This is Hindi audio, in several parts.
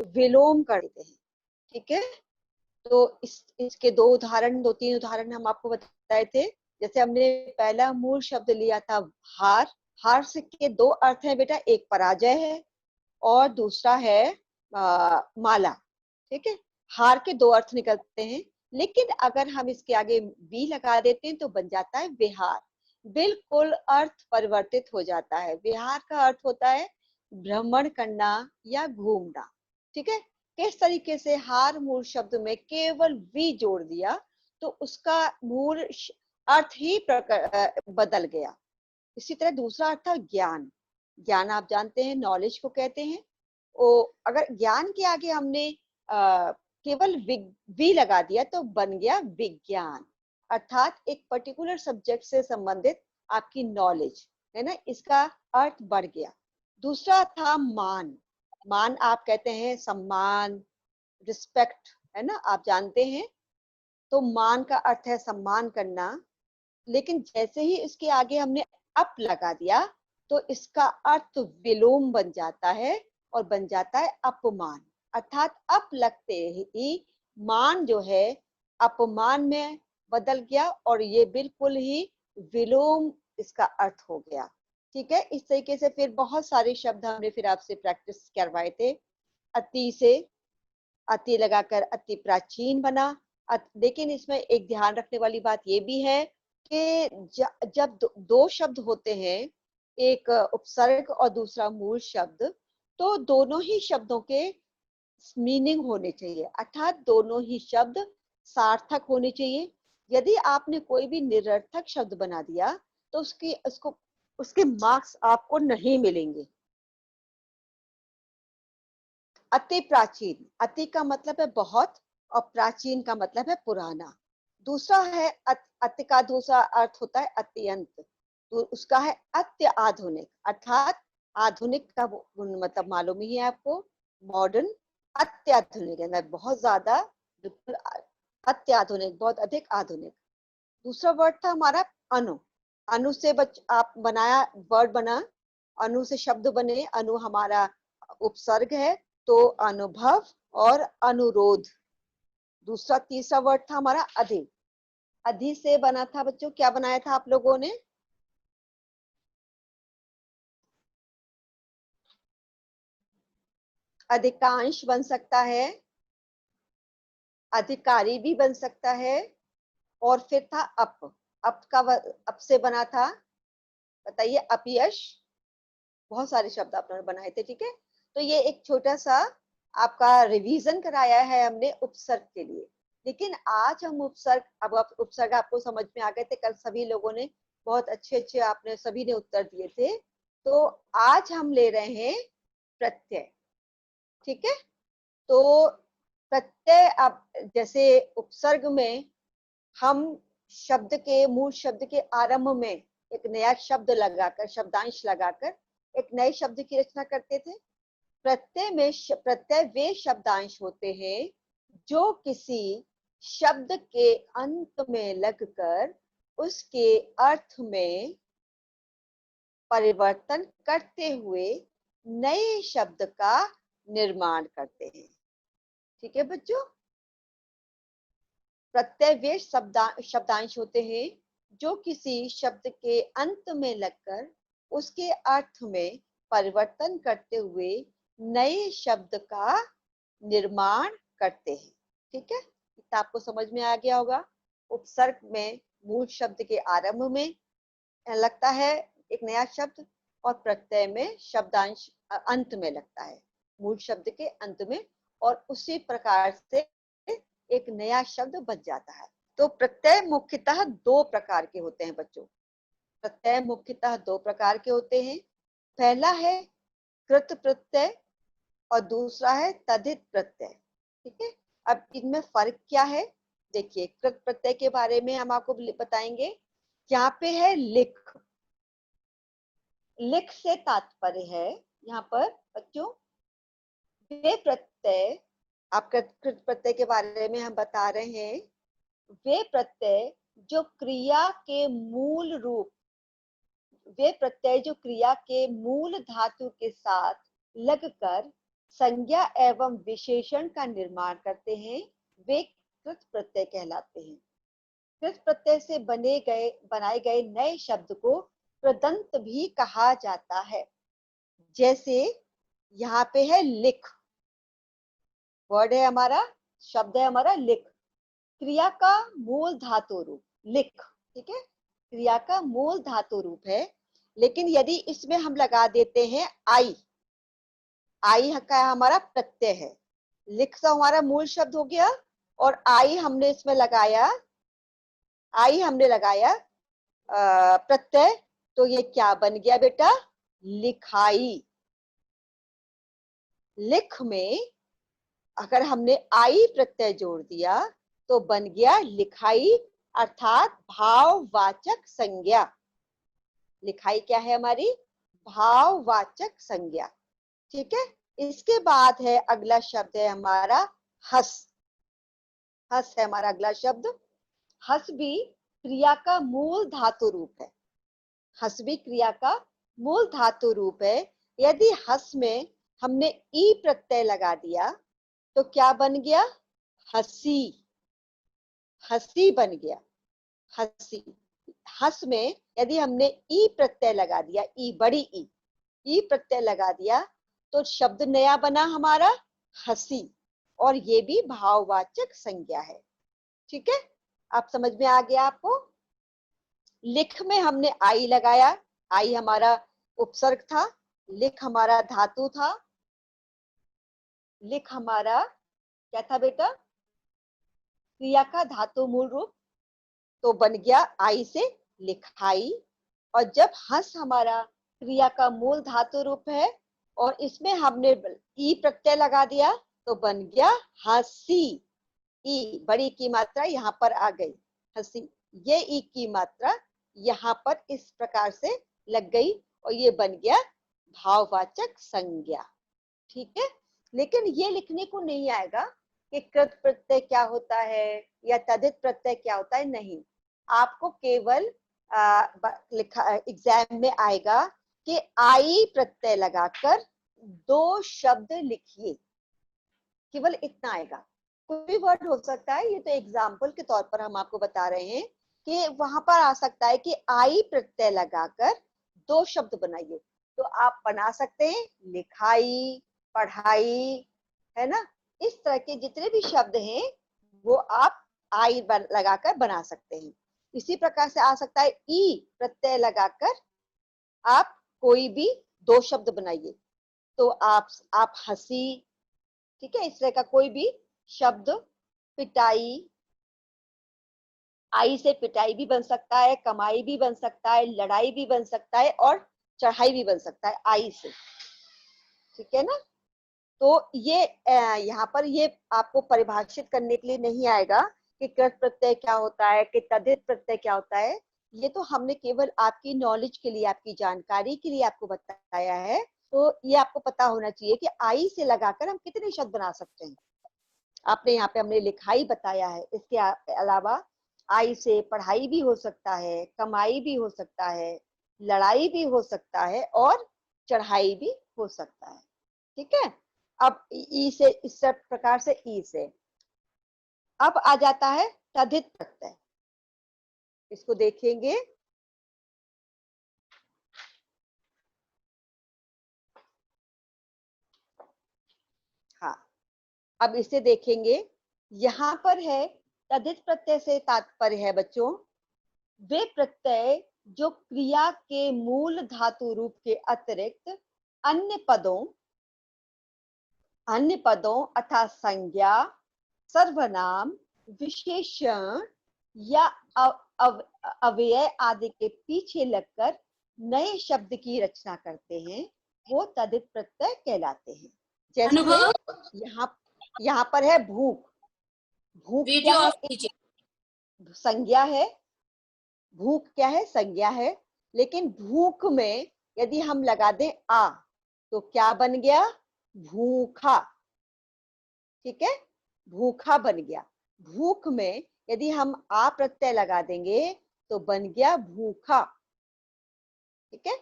विलोम कर देते हैं। ठीक है, तो इसके दो तीन उदाहरण हम आपको बताए थे। जैसे हमने पहला मूल शब्द लिया था हार। हार से के दो अर्थ हैं बेटा, एक पराजय है और दूसरा है माला। ठीक है, हार के दो अर्थ निकलते हैं, लेकिन अगर हम इसके आगे बी लगा देते हैं तो बन जाता है विहार। बिल्कुल अर्थ परिवर्तित हो जाता है। विहार का अर्थ होता है भ्रमण करना या घूमना। ठीक है, किस तरीके से हार मूल शब्द में केवल वी जोड़ दिया तो उसका मूल अर्थ ही बदल गया। इसी तरह दूसरा अर्थ था ज्ञान। ज्ञान आप जानते हैं नॉलेज को कहते हैं। अगर ज्ञान के आगे हमने केवल वी लगा दिया तो बन गया विज्ञान, अर्थात एक पर्टिकुलर सब्जेक्ट से संबंधित आपकी नॉलेज है ना, इसका अर्थ बढ़ गया। दूसरा था मान। मान आप कहते हैं सम्मान, रिस्पेक्ट, है ना, आप जानते हैं। तो मान का अर्थ है सम्मान करना, लेकिन जैसे ही इसके आगे हमने अप लगा दिया तो इसका अर्थ विलोम बन जाता है और बन जाता है अपमान। अर्थात अप लगते ही मान जो है अपमान में बदल गया और ये बिल्कुल ही विलोम इसका अर्थ हो गया। ठीक है, इस तरीके से फिर बहुत सारे शब्द हमने फिर आपसे प्रैक्टिस करवाए थे। अति से अति लगाकर अति प्राचीन बना। लेकिन इसमें एक ध्यान रखने वाली बात ये भी है कि जब दो शब्द होते हैं, एक उपसर्ग और दूसरा मूल शब्द, तो दोनों ही शब्दों के मीनिंग होने चाहिए, अर्थात दोनों ही शब्द सार्थक होने चाहिए। यदि आपने कोई भी निरर्थक शब्द बना दिया तो उसके मार्क्स आपको नहीं मिलेंगे। अति प्राचीन, अति का मतलब है बहुत और प्राचीन का मतलब है पुराना। दूसरा है अति का दूसरा अर्थ होता है अत्यंत, तो उसका है अत्य आधुनिक, अर्थात आधुनिक का मतलब मालूम ही है आपको, मॉडर्न। अत्याधुनिक है बहुत ज्यादा, बिल्कुल अत्याधुनिक, बहुत अधिक आधुनिक। दूसरा वर्ड था हमारा अनु। अनु से आप बनाया, वर्ड बना, अनु से शब्द बने। अनु हमारा उपसर्ग है, तो अनुभव और अनुरोध। दूसरा तीसरा वर्ड था हमारा अधि। अधि से बना था बच्चों, क्या बनाया था आप लोगों ने? अधिकांश बन सकता है, अधिकारी भी बन सकता है, और फिर था अप। अप से बना था, बताइए, अपयश। बहुत सारे शब्द आपने बनाए थे। ठीक है, तो ये एक छोटा सा आपका रिवीजन कराया है हमने उपसर्ग के लिए। लेकिन आज हम उपसर्ग, अब उपसर्ग आपको समझ में आ गए थे, कल सभी लोगों ने बहुत अच्छे अच्छे आपने सभी ने उत्तर दिए थे। तो आज हम ले रहे हैं प्रत्यय। ठीक है, तो प्रत्यय, अब जैसे उपसर्ग में हम शब्द के मूल शब्द के आरंभ में एक नया शब्द लगाकर, शब्दांश लगाकर एक नए शब्द की रचना करते थे। प्रत्यय वे शब्दांश होते हैं जो किसी शब्द के अंत में लगकर उसके अर्थ में परिवर्तन करते हुए नए शब्द का निर्माण करते हैं। ठीक है बच्चों, प्रत्यय वे शब्दांश होते हैं जो किसी शब्द के अंत में लगकर उसके अर्थ में परिवर्तन करते हुए नए शब्द का निर्माण करते हैं। ठीक है, इतना आपको समझ में आ गया होगा। उपसर्ग में मूल शब्द के आरंभ में लगता है एक नया शब्द, और प्रत्यय में शब्दांश अंत में लगता है, मूल शब्द के अंत में, और उसी प्रकार से एक नया शब्द बच जाता है। तो प्रत्यय मुख्यतः दो प्रकार के होते हैं बच्चों। प्रत्यय मुख्यतः दो प्रकार के होते हैं। पहला है कृत प्रत्यय और दूसरा है तद्धित प्रत्यय। ठीक है, अब इनमें फर्क क्या है? देखिए, कृत प्रत्यय के बारे में हम आपको बताएंगे। यहाँ पे है लिख। लिख से तात्पर्य है यहाँ पर बच्चों वे प्रत्यय, आप कृत प्रत्यय के बारे में हम बता रहे हैं, वे प्रत्यय जो क्रिया के मूल रूप, वे प्रत्यय जो क्रिया के मूल धातु के साथ लगकर संज्ञा एवं विशेषण का निर्माण करते हैं वे कृत प्रत्यय कहलाते हैं। कृत प्रत्यय से बनाए गए नए शब्द को कृदंत भी कहा जाता है। जैसे यहाँ पे है लिख, वर्ड है हमारा, शब्द है हमारा लिख, क्रिया का मूल धातु रूप लिख, ठीक है, क्रिया का मूल धातु रूप है। लेकिन यदि इसमें हम लगा देते हैं आई, आई का हमारा प्रत्यय है, लिख तो हमारा मूल शब्द हो गया और आई हमने इसमें लगाया, आई हमने लगाया प्रत्यय, तो ये क्या बन गया बेटा, लिखाई। लिख में अगर हमने आई प्रत्यय जोड़ दिया तो बन गया लिखाई, अर्थात भाववाचक संज्ञा। लिखाई क्या है हमारी, भाववाचक संज्ञा, ठीक है। इसके बाद है अगला शब्द है हमारा हस, हस है हमारा अगला शब्द। हस भी क्रिया का मूल धातु रूप है, हस भी क्रिया का मूल धातु रूप है। यदि हस में हमने ई प्रत्यय लगा दिया तो क्या बन गया, हसी, हसी बन गया, हसी। हस में यदि हमने ई प्रत्यय लगा दिया, ई बड़ी ई प्रत्यय लगा दिया तो शब्द नया बना हमारा हसी, और ये भी भाववाचक संज्ञा है, ठीक है। आप समझ में आ गया आपको। लिख में हमने आई लगाया, आई हमारा उपसर्ग था, लिख हमारा धातु था, लिख हमारा क्या था बेटा, क्रिया का धातु मूल रूप, तो बन गया आई से लिखाई। और जब हंस हमारा क्रिया का मूल धातु रूप है और इसमें हमने ई प्रत्यय लगा दिया तो बन गया हंसी, ई बड़ी की मात्रा यहाँ पर आ गई, हंसी, ये ई की मात्रा यहाँ पर इस प्रकार से लग गई और ये बन गया भाववाचक संज्ञा, ठीक है। लेकिन ये लिखने को नहीं आएगा कि कृत प्रत्यय क्या होता है या तद्धित प्रत्यय क्या होता है, नहीं। आपको केवल लिखा एग्जाम में आएगा कि आई प्रत्यय लगाकर दो शब्द लिखिए, केवल इतना आएगा। कोई भी वर्ड हो सकता है, ये तो एग्जाम्पल के तौर पर हम आपको बता रहे हैं कि वहां पर आ सकता है कि आई प्रत्यय लगाकर दो शब्द बनाइए, तो आप बना सकते हैं लिखाई, पढ़ाई, है ना। इस तरह के जितने भी शब्द हैं वो आप आई लगाकर बना सकते हैं। इसी प्रकार से आ सकता है ई प्रत्यय लगाकर आप कोई भी दो शब्द बनाइए, तो आप हंसी, ठीक है, इस तरह का कोई भी शब्द, पिटाई, आई से पिटाई भी बन सकता है, कमाई भी बन सकता है, लड़ाई भी बन सकता है और चढ़ाई भी बन सकता है आई से, ठीक है ना। तो ये यहाँ पर ये आपको परिभाषित करने के लिए नहीं आएगा कि कृत प्रत्यय क्या होता है, कि तद्धित प्रत्यय क्या होता है। ये तो हमने केवल आपकी नॉलेज के लिए, आपकी जानकारी के लिए आपको बताया है। तो ये आपको पता होना चाहिए कि आई से लगाकर हम कितने शब्द बना सकते हैं। आपने यहाँ पे हमने लिखाई बताया है, इसके अलावा आई से पढ़ाई भी हो सकता है, कमाई भी हो सकता है, लड़ाई भी हो सकता है और चढ़ाई भी हो सकता है, ठीक है। अब ई से इस प्रकार से ई से अब आ जाता है तद्धित प्रत्यय, इसको देखेंगे। हाँ, अब इसे देखेंगे। यहाँ पर है तद्धित प्रत्यय से तात्पर्य है बच्चों वे प्रत्यय जो क्रिया के मूल धातु रूप के अतिरिक्त अन्य पदों अर्थात संज्ञा, सर्वनाम, विशेषण या अव्यय आदि के पीछे लगकर नए शब्द की रचना करते हैं, वो तद्धित प्रत्यय कहलाते हैं। जैसे यहाँ पर है भूख, भूख क्या है, संज्ञा है, भूख क्या है, संज्ञा है। लेकिन भूख में यदि हम लगा दें आ तो क्या बन गया, भूखा, ठीक है, भूखा बन गया। भूख में यदि हम आ प्रत्यय लगा देंगे तो बन गया भूखा, ठीक है।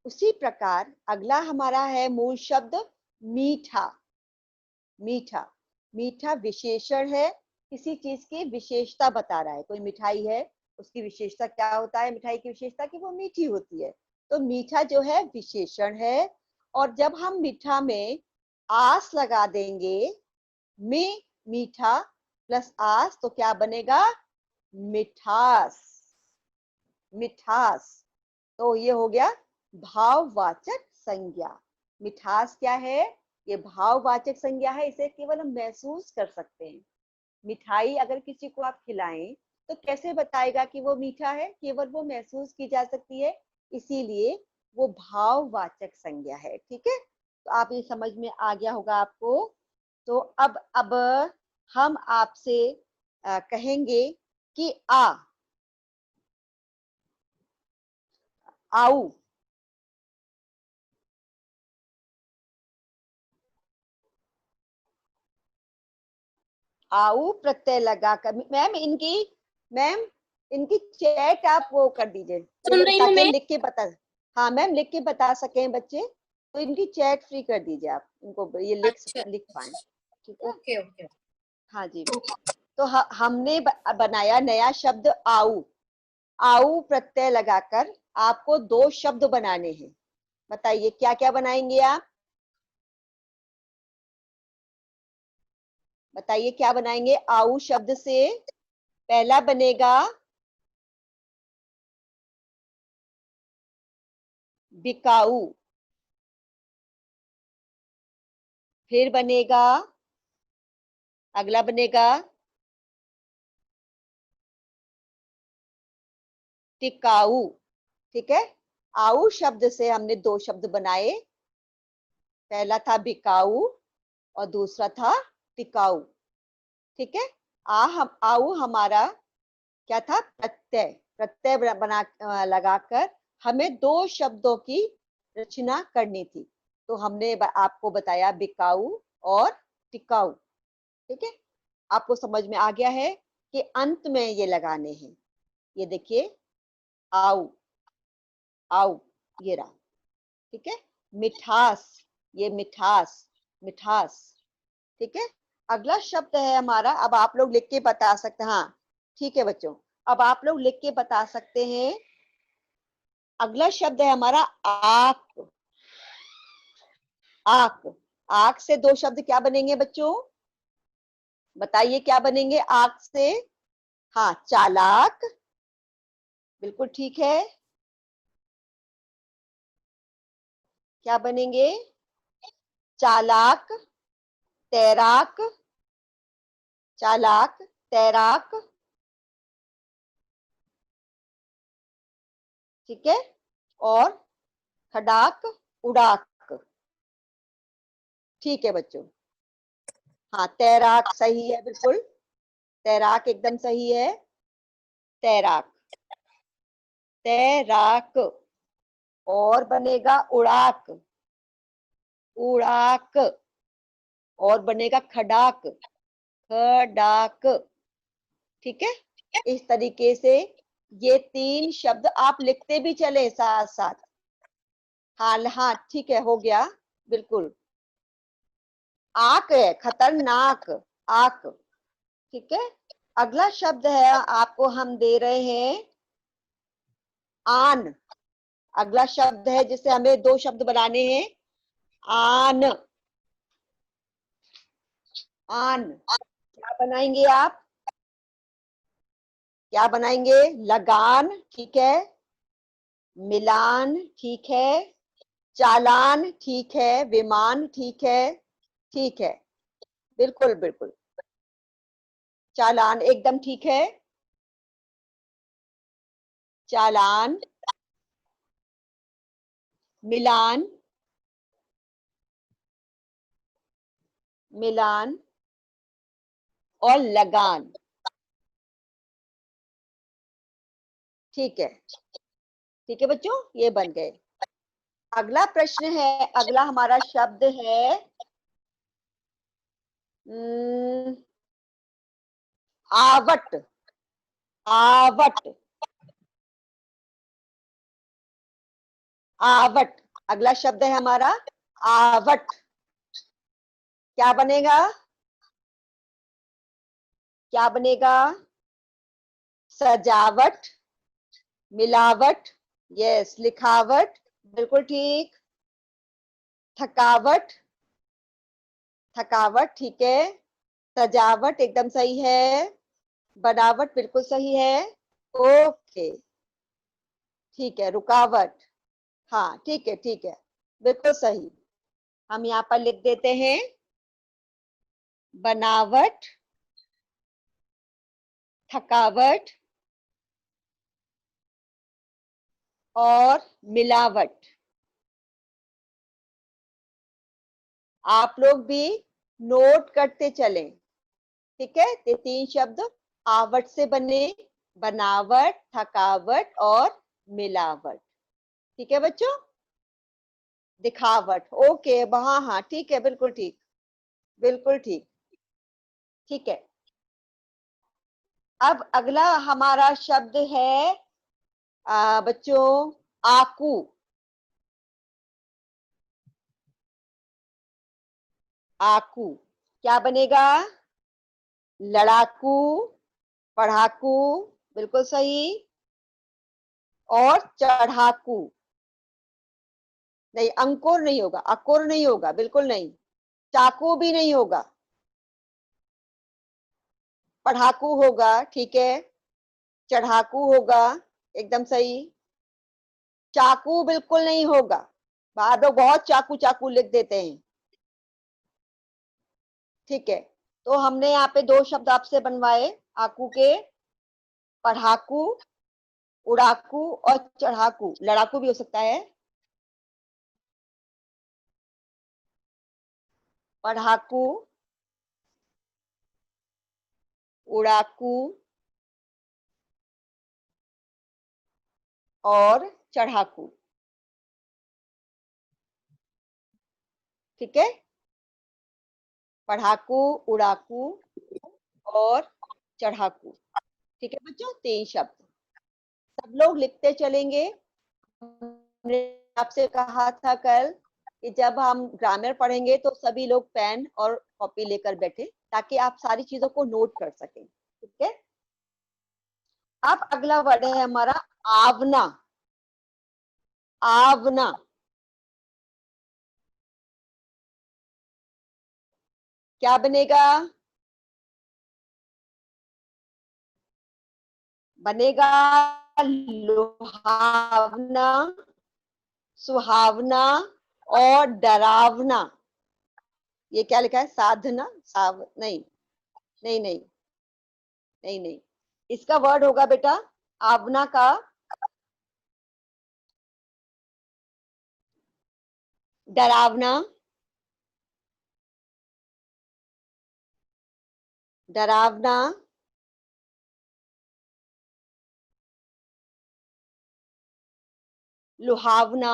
उसी प्रकार अगला हमारा है मूल शब्द मीठा, मीठा, मीठा विशेषण है, किसी चीज की विशेषता बता रहा है। कोई मिठाई है, उसकी विशेषता क्या होता है? मिठाई की विशेषता कि वो मीठी होती है। तो मीठा जो है विशेषण है। और जब हम मीठा में आस लगा देंगे, में मीठा प्लस आस, तो क्या बनेगा? मिठास, मिठास। तो ये हो गया भाववाचक संज्ञा। मिठास क्या है? ये भाववाचक संज्ञा है, इसे केवल हम महसूस कर सकते हैं। मिठाई अगर किसी को आप खिलाएं तो कैसे बताएगा कि वो मीठा है? केवल वो महसूस की जा सकती है, इसीलिए वो भाववाचक संज्ञा है। ठीक है, तो आप ये समझ में आ गया होगा आपको। तो अब हम आपसे कहेंगे कि आऊ। आऊ प्रत्यय लगाकर, मैम इनकी चैट आप वो कर दीजिए, सुन रही हूँ ताकि हम मैं। लिख के बता। हाँ मैम, लिख के बता सकें बच्चे, तो इनकी चैट फ्री कर दीजिए आप, इनको ये अच्छा, लिख पाए। ठीक है, ओके ओके। हाँ जी। तो हमने बनाया नया शब्द आऊ। आऊ प्रत्यय लगाकर आपको दो शब्द बनाने हैं। बताइए क्या क्या बनाएंगे आप? बताइए क्या बनाएंगे आऊ शब्द से? पहला बनेगा बिकाऊ, फिर बनेगा, अगला बनेगा टिकाऊ। ठीक है, आऊ शब्द से हमने दो शब्द बनाए, पहला था बिकाऊ और दूसरा था टिकाऊ। ठीक है, हम आऊ हमारा क्या था? प्रत्यय। प्रत्यय बना लगाकर हमें दो शब्दों की रचना करनी थी। तो हमने आपको बताया बिकाऊ और टिकाऊ। ठीक है, आपको समझ में आ गया है कि अंत में ये लगाने हैं। ये देखिए, आऊ, आऊ, ये रहा। ठीक है, मिठास, ये मिठास, मिठास। ठीक है, अगला शब्द है हमारा, अब आप लोग लिख के बता सकते हैं। हाँ ठीक है बच्चों, अब आप लोग लिख के बता सकते हैं। अगला शब्द है हमारा आक। आक, आक से दो शब्द क्या बनेंगे बच्चों? बताइए क्या बनेंगे आक से? हाँ, चालाक, बिल्कुल ठीक है। क्या बनेंगे? चालाक, तैराक, चालाक, तैराक। ठीक है, और खडाक, उड़ाक। ठीक है बच्चों, हाँ तैराक सही है, बिल्कुल तैराक एकदम सही है। तैराक, तैराक। और बनेगा उड़ाक, उड़ाक। और बनेगा खडाक, खडाक। ठीक है, इस तरीके से ये तीन शब्द आप लिखते भी चले साथ साथ। हाँ हाँ ठीक है, हो गया, बिल्कुल। आक है, खतरनाक, आक। ठीक है, अगला शब्द है आपको हम दे रहे हैं आन। अगला शब्द है जिसे हमें दो शब्द बनाने हैं, आन, आन। क्या बनाएंगे आप? क्या बनाएंगे? लगान, ठीक है, मिलान, ठीक है, चालान, ठीक है, विमान, ठीक है, ठीक है, बिल्कुल बिल्कुल, चालान एकदम ठीक है। चालान, मिलान, मिलान और लगान। ठीक है, ठीक है बच्चों, ये बन गए। अगला प्रश्न है, अगला हमारा शब्द है आवट। Out, out. अगला शब्द है हमारा आवट। क्या बनेगा? क्या बनेगा? सजावट, मिलावट, यस, लिखावट, बिल्कुल ठीक। थकावट, थकावट ठीक है। सजावट एकदम सही है। बनावट बिल्कुल सही है। ओके, ठीक है। रुकावट, हाँ ठीक है, ठीक है, बिल्कुल सही। हम यहाँ पर लिख देते हैं बनावट, थकावट और मिलावट। आप लोग भी नोट करते चलें, ठीक है? ये तीन शब्द आवट से बने, बनावट, थकावट और मिलावट। ठीक है बच्चों? दिखावट, ओके, हाँ हाँ ठीक है, बिल्कुल ठीक, बिल्कुल ठीक। ठीक है, अब अगला हमारा शब्द है बच्चों, आकू। आकू क्या बनेगा? लड़ाकू, पढ़ाकू, बिल्कुल सही, और चढ़ाकू। नहीं, अंकुर नहीं होगा, अकुर नहीं होगा, बिल्कुल नहीं। चाकू भी नहीं होगा। पढ़ाकू होगा, ठीक है। चढ़ाकू होगा, एकदम सही। चाकू बिल्कुल नहीं होगा। बाद में बहुत चाकू चाकू लिख देते हैं। ठीक है, तो हमने यहाँ पे दो शब्द आपसे बनवाए आकू के, पढ़ाकू, उड़ाकू और चढ़ाकू। लड़ाकू भी हो सकता है। पढ़ाकू, उड़ाकू और चढ़ाकू। ठीक है, पढ़ाकू, उड़ाकू और चढ़ाकू। ठीक है बच्चों, तीन शब्द सब लोग लिखते चलेंगे। हमने आपसे कहा था कल कि जब हम ग्रामर पढ़ेंगे तो सभी लोग पेन और कॉपी लेकर बैठे, ताकि आप सारी चीजों को नोट कर सकें। ठीक है, अब अगला वर्ड है हमारा आवना। आवना क्या बनेगा? बनेगा लुभावना, सुहावना और डरावना। ये क्या लिखा है? साधना, नहीं, नहीं नहीं, नहीं नहीं, इसका वर्ड होगा बेटा आवना का डरावना, डरावना, लुभावना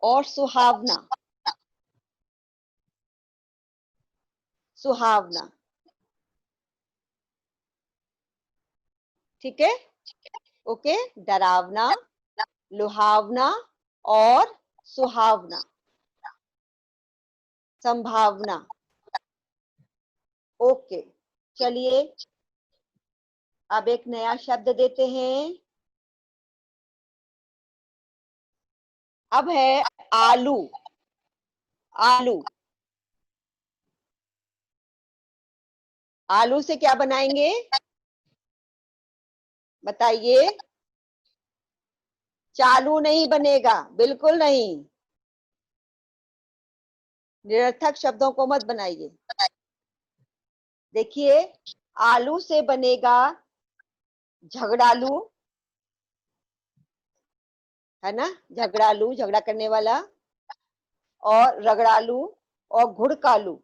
और सुहावना। सुहावना, ठीक है, ओके। डरावना, लुभावना और सुहावना, संभावना। ओके, चलिए अब एक नया शब्द देते हैं। अब है आलू। आलू, आलू से क्या बनाएंगे? बताइए। चालू नहीं बनेगा, बिल्कुल नहीं। निरर्थक शब्दों को मत बनाइए। देखिए, आलू से बनेगा झगड़ालू, है ना? झगड़ालू, झगड़ा करने वाला, और रगड़ालू और घुड़कालू।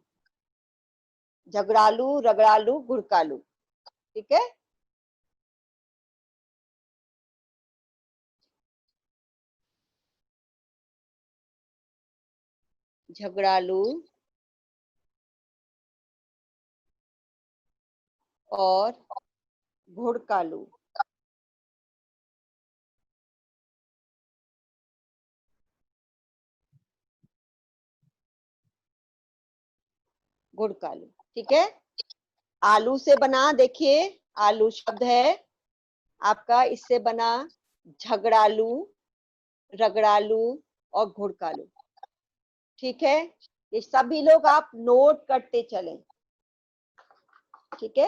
झगड़ालू, रगड़ालू, घुड़कालू। ठीक है, झगड़ालू और घुड़कालू। गुड़कालू। ठीक है, आलू से बना, देखिए आलू शब्द है आपका, इससे बना झगड़ालू, रगड़ालू और घुड़कालू। ठीक है, ये सभी लोग आप नोट करते चलें। ठीक है,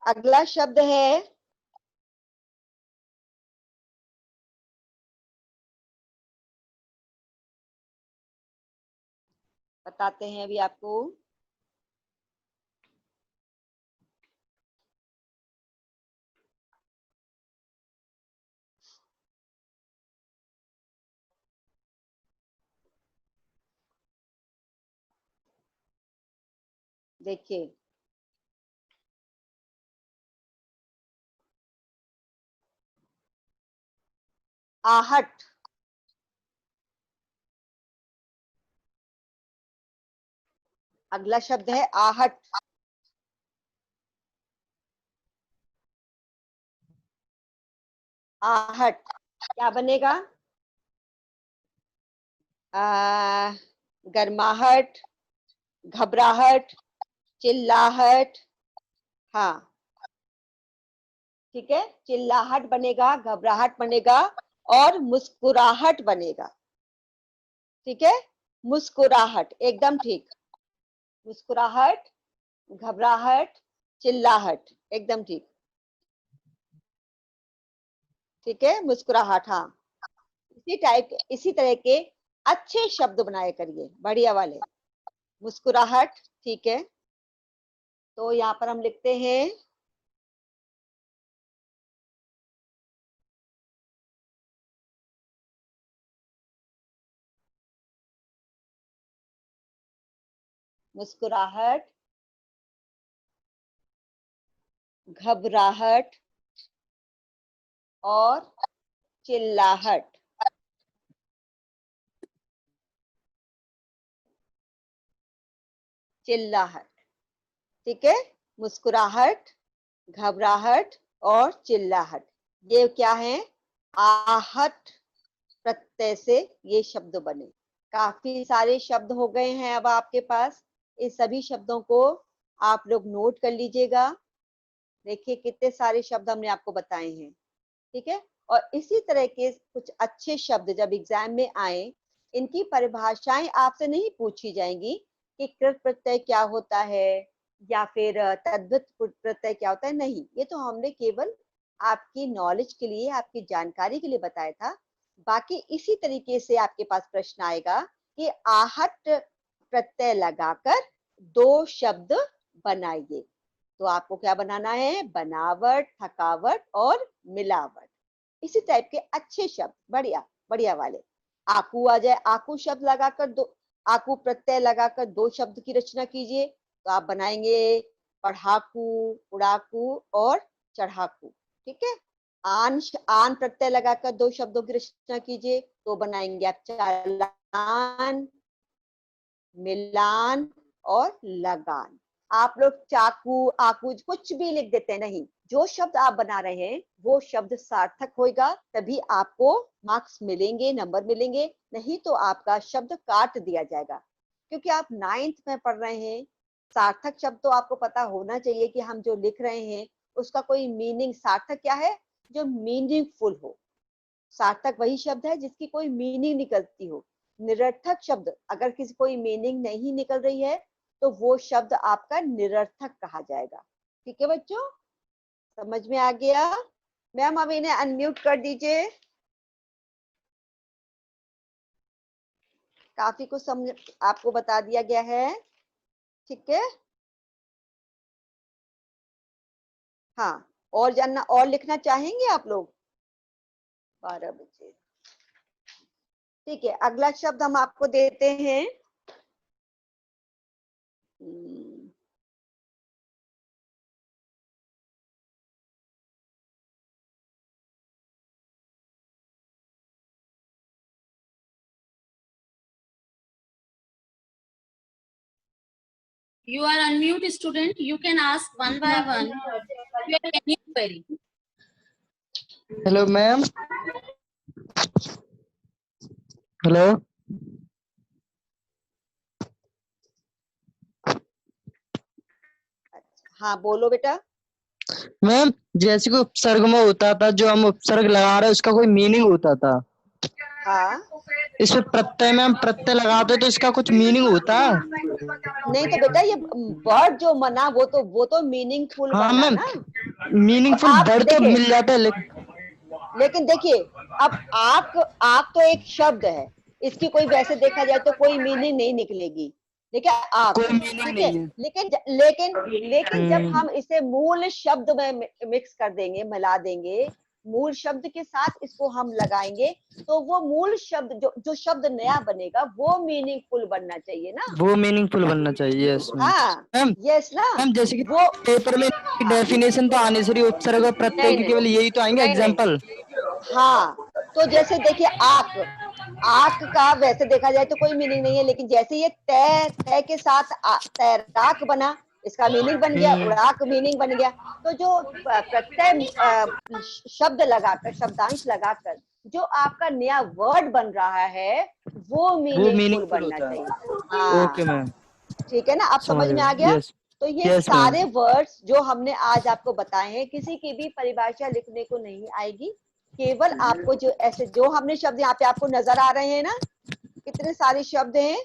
अगला शब्द है बताते हैं अभी आपको। देखिए, आहट, अगला शब्द है आहट। आहट क्या बनेगा? गर्माहट, घबराहट, चिल्लाहट। हाँ, ठीक है, चिल्लाहट बनेगा, घबराहट बनेगा और मुस्कुराहट बनेगा। ठीक है, मुस्कुराहट एकदम ठीक। मुस्कुराहट, घबराहट, चिल्लाहट एकदम ठीक। ठीक है, मुस्कुराहट। हाँ, इसी तरह के अच्छे शब्द बनाया करिए, बढ़िया वाले। मुस्कुराहट, ठीक है, तो यहाँ पर हम लिखते हैं मुस्कुराहट, घबराहट और चिल्लाहट। चिल्लाहट, ठीक है, मुस्कुराहट, घबराहट और चिल्लाहट, ये क्या है? आहट प्रत्यय से ये शब्द बने। काफी सारे शब्द हो गए हैं अब आपके पास, इस सभी शब्दों को आप लोग नोट कर लीजिएगा। देखिए कितने सारे शब्द हमने आपको बताए हैं। ठीक है, और इसी तरह के कुछ अच्छे शब्द जब एग्जाम में आए, इनकी परिभाषाएं आपसे नहीं पूछी जाएंगी कि कृत प्रत्यय क्या होता है या फिर तद्धित प्रत्यय क्या होता है, नहीं, ये तो हमने केवल आपकी नॉलेज के लिए, आपकी जानकारी के लिए बताया था। बाकी इसी तरीके से आपके पास प्रश्न आएगा कि आहट प्रत्यय लगाकर दो शब्द बनाइए। तो आपको क्या बनाना है? बनावट, थकावट और मिलावट, इसी टाइप के अच्छे शब्द, बढ़िया बढ़िया वाले। आकू आ जाए, आकू शब्द लगाकर दो, आकू प्रत्यय लगाकर दो शब्द की रचना कीजिए, तो आप बनाएंगे पढ़ाकू, उड़ाकू और चढ़ाकू। ठीक है, आन प्रत्यय लगाकर दो शब्दों की रचना कीजिए, तो बनाएंगे आप चालान, मिलान और लगान। आप लोग चाकू, आकू कुछ भी लिख देते हैं, नहीं, जो शब्द आप बना रहे हैं वो शब्द सार्थक होगा, तभी आपको मार्क्स मिलेंगे, नंबर मिलेंगे, नहीं तो आपका शब्द काट दिया जाएगा। क्योंकि आप 9th में पढ़ रहे हैं, सार्थक शब्द तो आपको पता होना चाहिए कि हम जो लिख रहे हैं उसका कोई मीनिंग, सार्थक क्या है? जो मीनिंगफुल हो। सार्थक वही शब्द है जिसकी कोई मीनिंग निकलती हो। निरर्थक शब्द अगर किसी कोई मीनिंग नहीं निकल रही है तो वो शब्द आपका निरर्थक कहा जाएगा। ठीक है बच्चों, समझ में आ गया? मैम अब इन्हें अनम्यूट कर दीजिए। काफी कुछ समझ आपको बता दिया गया है। ठीक है, हाँ, और जानना और लिखना चाहेंगे आप लोग? 12 बजे, ठीक है, अगला शब्द हम आपको देते हैं। You are unmute, student. You can ask one by one. You have any query? Hello, ma'am. Hello. हाँ बोलो बेटा। मैम जैसे कोई उपसर्ग में होता था, जो हम उपसर्ग लगा रहे हैं उसका कोई मीनिंग होता था। हाँ इसमें प्रत्यय में हम प्रत्यय लगाते तो इसका कुछ मीनिंग होता है। नहीं तो बेटा ये वर्ड जो बना वो तो मीनिंगफुल हाँ बना मैम, ना। मीनिंगफुल आप वर्ड तो देखिए, मिल जाता है लेकिन देखिए अब आक तो एक शब्द है, इसकी कोई वैसे देखा जाए तो कोई मीनिंग नहीं निकलेगी, ठीक है आक, कोई मीनिंग ठीक है। नहीं है। लेकिन जब हम इसे मूल शब्द में मिक्स कर देंगे, मिला देंगे, मूल शब्द के साथ इसको हम लगाएंगे, तो वो मूल शब्द जो शब्द नया बनेगा वो मीनिंगफुल बनना चाहिए ना। वो मीनिंगफुल बनना चाहिए, यस मैम। हाँ मैम यस ना मैम जैसे कि वो। पेपर में हाँ डेफिनेशन तो आने से उपसर्ग और प्रत्यय नहीं की नहीं केवल यही तो आएंगे नहीं नहीं, एग्जाम्पल। हाँ तो जैसे देखिए आक, आक का वैसे देखा जाए तो कोई मीनिंग नहीं है, लेकिन जैसे ये तय तय के साथ तैराक बना, इसका मीनिंग बन गया, उड़ाक मीनिंग बन गया। तो जो प्रत्यय शब्द लगाकर, शब्दांश लगाकर जो आपका नया वर्ड बन रहा है वो वो मीनिंगफुल मीनिंगफुल बनना होता चाहिए। है। हाँ ओके मैम, ठीक है ना, अब समझ समझ में आ गए, गया। यस। तो ये यस मैम। सारे वर्ड्स जो हमने आज आपको बताए हैं, किसी की भी परिभाषा लिखने को नहीं आएगी, केवल आपको जो ऐसे जो हमने शब्द यहाँ पे आपको नजर आ रहे हैं ना, कितने सारे शब्द हैं,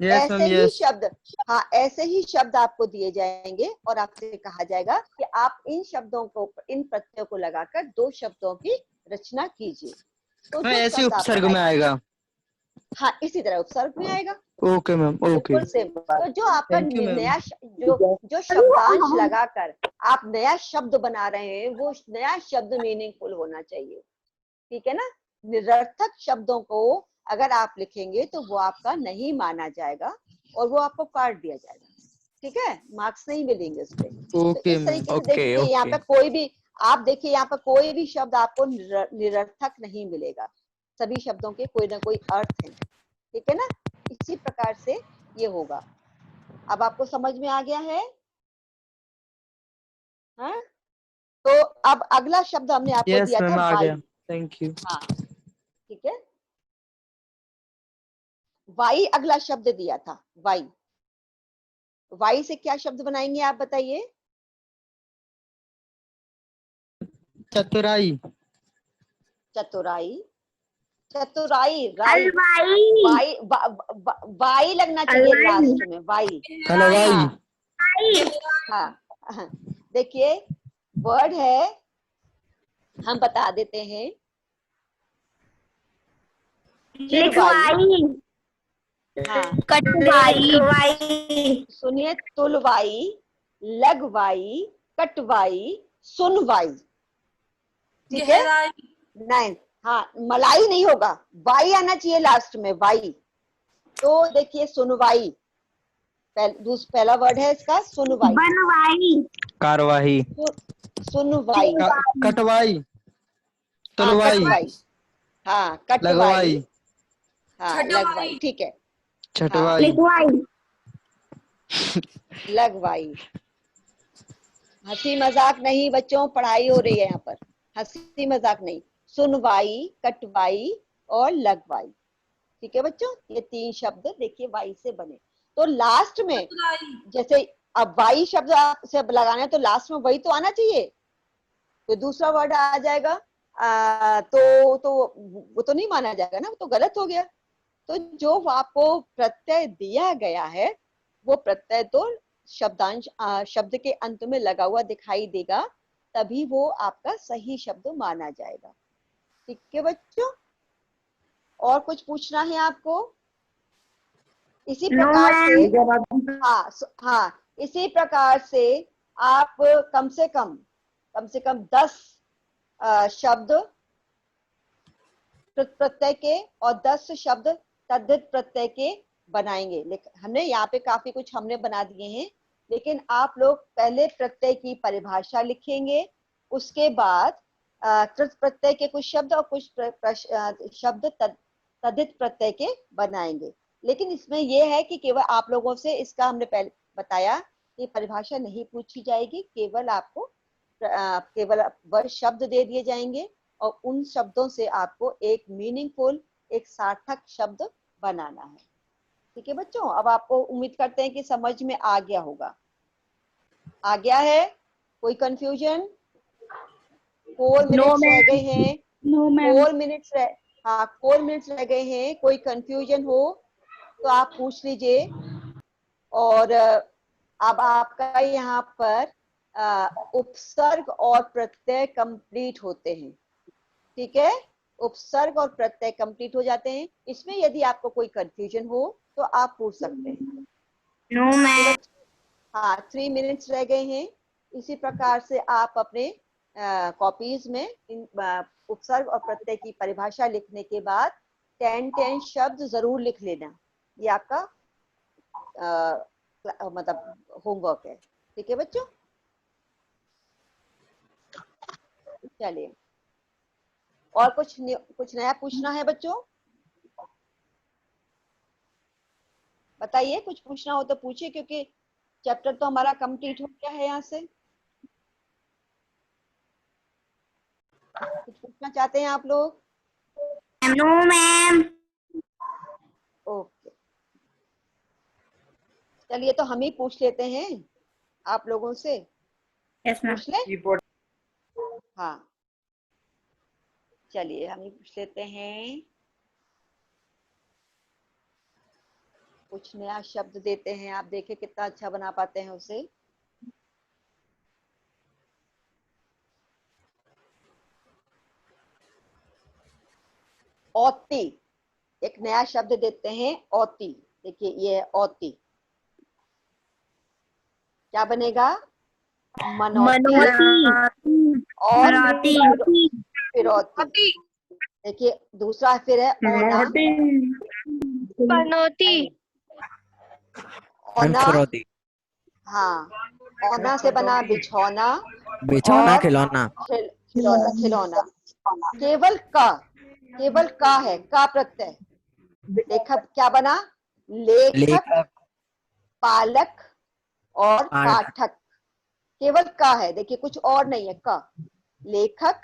यस ऐसे मैम, ही यस। शब्द, हाँ ऐसे ही शब्द आपको दिए जाएंगे और आपसे कहा जाएगा कि आप इन शब्दों को, इन प्रत्ययों को लगाकर दो शब्दों की रचना कीजिए। तो हाँ, जो ऐसे शब्द आप उपसर्ग में बनाएंगे, आएगा। हाँ इसी तरह उपसर्ग में आएगा, ओके मैम, ओके। बिल्कुल सेम। तो जो आपका थैंक यू मैम। नया जो शब्दांश लगाकर आप नया शब्द बना रहे हैं, वो नया शब्द मीनिंगफुल होना चाहिए, ठीक है ना। निरर्थक शब्दों को अगर आप लिखेंगे तो वो आपका नहीं माना जाएगा और वो आपको काट दिया जाएगा, ठीक है, मार्क्स नहीं मिलेंगे उस पे। तो ओके इस मैम, तरीके से ओके देखिए यहाँ ओके। पे कोई भी, आप देखिए यहाँ पर कोई भी शब्द आपको निरर्थक नहीं मिलेगा, सभी शब्दों के कोई ना कोई अर्थ है, ठीक है ना। इसी प्रकार से ये होगा। अब आपको समझ में आ गया है, हाँ? तो अब अगला शब्द हमने आपको यस दिया था मैम, आ वाई। गया। Thank you. हाँ ठीक है, वाई अगला शब्द दिया था, वाई। वाई से क्या शब्द बनाएंगे आप बताइए। चतुराई। चतुराई, चतुराई, राई, हलवाई। वाई वाई लगना चाहिए हलवाई। लास्ट में, वाई। हलवाई। हाँ हाँ हाँ। देखिए वर्ड है, हम बता देते हैं, चिरवाई, लिखवाई। हाँ कटवाई। सुनिए, तुलवाई, लगवाई, कटवाई, सुनवाई, ठीक है। नहीं, हाँ मलाई नहीं होगा, वाई आना चाहिए लास्ट में, वाई। तो देखिए सुनवाई, पहला वर्ड है इसका सुनवाई, बनवाई। कारवाही। सुनवाई, कटवाई। हाँ तुलवाई। कटवाई, हाँ कटवाई, लगवाई। हाँ लगवाई, ठीक है, हाँ छटवाई। लिखवाई। लगवाई। हंसी मजाक नहीं बच्चों, पढ़ाई हो रही है यहाँ पर, हंसी मजाक नहीं। सुनवाई, कटवाई और लगवाई, ठीक है बच्चों, ये तीन शब्द देखिए वाई से बने। तो लास्ट में जैसे अब वाई शब्द से लगाना है तो लास्ट में वही तो आना चाहिए, तो दूसरा वर्ड आ जाएगा तो वो तो नहीं माना जाएगा ना, वो तो गलत हो गया। तो जो आपको प्रत्यय दिया गया है वो प्रत्यय तो शब्दांश शब्द के अंत में लगा हुआ दिखाई देगा, तभी वो आपका सही शब्द माना जाएगा, ठीक है बच्चों। और कुछ पूछना है आपको? इसी नो प्रकार से, मैम। हाँ इसी प्रकार से आप कम से कम 10 शब्द कृत प्रत्यय के और 10 शब्द तद्धित प्रत्यय के बनाएंगे। लेकिन हमने यहाँ पे काफी कुछ हमने बना दिए हैं, लेकिन आप लोग पहले प्रत्यय की परिभाषा लिखेंगे, उसके बाद कृत प्रत्यय के कुछ शब्द और कुछ शब्द तद्धित प्रत्यय के बनाएंगे। लेकिन इसमें यह है कि केवल आप लोगों से इसका हमने पहले बताया कि परिभाषा नहीं पूछी जाएगी, केवल आपको केवल वर्ड शब्द दे दिए जाएंगे और उन शब्दों से आपको एक मीनिंगफुल, एक सार्थक शब्द बनाना है, ठीक है बच्चों। अब आपको उम्मीद करते हैं कि समझ में आ गया होगा। आ गया है? कोई कंफ्यूजन? 4 मिनट्स रह गए हैं। नो 4 मिनट्स हाँ 4 मिनट्स रह गए हैं। कोई कंफ्यूजन हो तो आप पूछ लीजिए। और अब आपका यहाँ पर उपसर्ग और प्रत्यय कंप्लीट होते हैं। ठीक है, उपसर्ग और प्रत्यय कंप्लीट हो जाते हैं। इसमें यदि आपको कोई कंफ्यूजन हो तो आप पूछ सकते हैं। No ma'am. हाँ 3 मिनट्स रह गए हैं। इसी प्रकार से आप अपने कॉपीज में इन उपसर्ग और प्रत्यय की परिभाषा लिखने के बाद 10 शब्द जरूर लिख लेना। ये आपका मतलब होमवर्क है। ठीक है बच्चों, चलिए और कुछ नया पूछना है बच्चों? बताइए, कुछ पूछना हो तो पूछिए, क्योंकि चैप्टर तो हमारा कंप्लीट हो गया है। यहाँ से कुछ पूछना चाहते हैं आप लोग? No ma'am. ओके, चलिए तो हम ही पूछ लेते हैं आप लोगों से। Yes ma'am. पूछ ले। हाँ चलिए हम ही पूछ लेते हैं। कुछ नया शब्द देते हैं, आप देखिए कितना अच्छा बना पाते हैं उसे। औती, एक नया शब्द देते हैं औती। देखिए ये है औती। क्या बनेगा? मनौती और फिरौती। देखिए दूसरा फिर है औना। पनौती। औना, फिरौती। हाँ औना से बना बिछौना बिछौना, और खिलौना। खिलौना। केवल का है, का प्रत्यय। लेखक क्या बना? लेखक, लेखक, पालक और पाठक। पाठक। केवल का है, देखिए कुछ और नहीं है। का, लेखक,